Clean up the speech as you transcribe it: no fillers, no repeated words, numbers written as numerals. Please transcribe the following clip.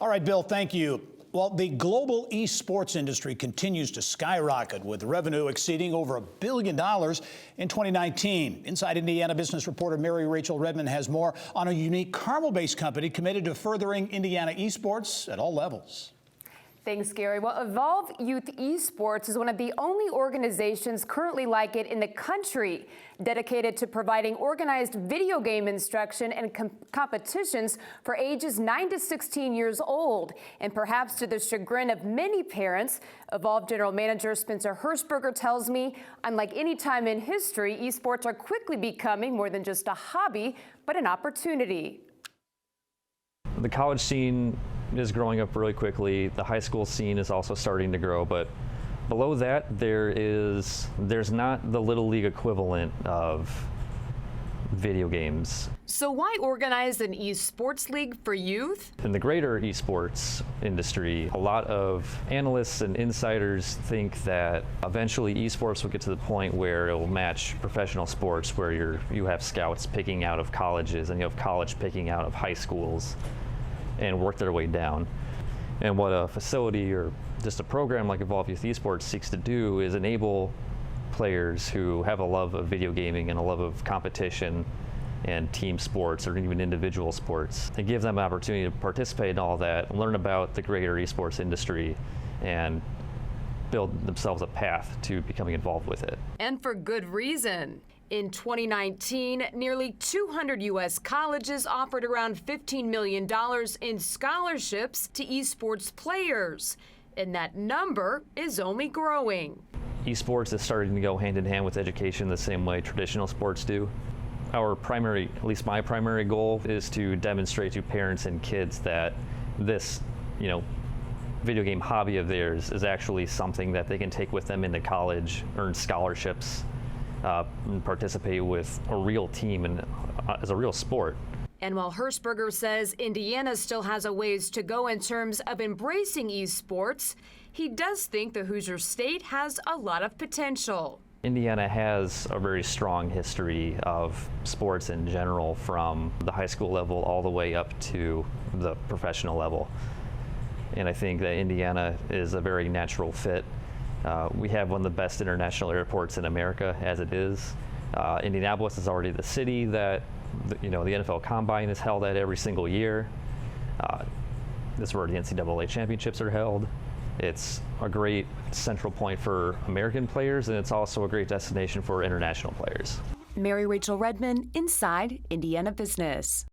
All right, Bill, thank you. Well, the global esports industry continues to skyrocket, with revenue exceeding over $1 billion in 2019. Inside Indiana business reporter Mary Rachel Redman has more on a unique Carmel-based company committed to furthering Indiana esports at all levels. Thanks, Gary. Well, Evolve Youth Esports is one of the only organizations currently like it in the country, dedicated to providing organized video game instruction and competitions for ages 9 to 16 years old. And perhaps to the chagrin of many parents, Evolve General Manager Spencer Hershberger tells me, unlike any time in history, esports are quickly becoming more than just a hobby, but an opportunity. The college scene is growing up really quickly. The high school scene is also starting to grow, but below that there's not the Little League equivalent of video games. So why organize an esports league for youth? In the greater esports industry, a lot of analysts and insiders think that eventually esports will get to the point where it will match professional sports, where you have scouts picking out of colleges and you have college picking out of high schools and work their way down. And what a facility or just a program like Evolve Youth Esports seeks to do is enable players who have a love of video gaming and a love of competition and team sports or even individual sports, and give them an opportunity to participate in all that, learn about the greater esports industry, and build themselves a path to becoming involved with it. And for good reason. In 2019, nearly 200 U.S. colleges offered around $15 million in scholarships to esports players, and that number is only growing. Esports is starting to go hand in hand with education the same way traditional sports do. Our primary, at least my primary goal, is to demonstrate to parents and kids that this, video game hobby of theirs is actually something that they can take with them into college, earn scholarships, and participate with a real team and as a real sport. And while Hershberger says Indiana still has a ways to go in terms of embracing esports, he does think the Hoosier State has a lot of potential. Indiana has a very strong history of sports in general, from the high school level all the way up to the professional level. And I think that Indiana is a very natural fit. We have one of the best international airports in America as it is. Indianapolis is already the city that the NFL Combine is held at every single year. This is where the NCAA championships are held. It's a great central point for American players, and it's also a great destination for international players. Mary Rachel Redman, Inside Indiana Business.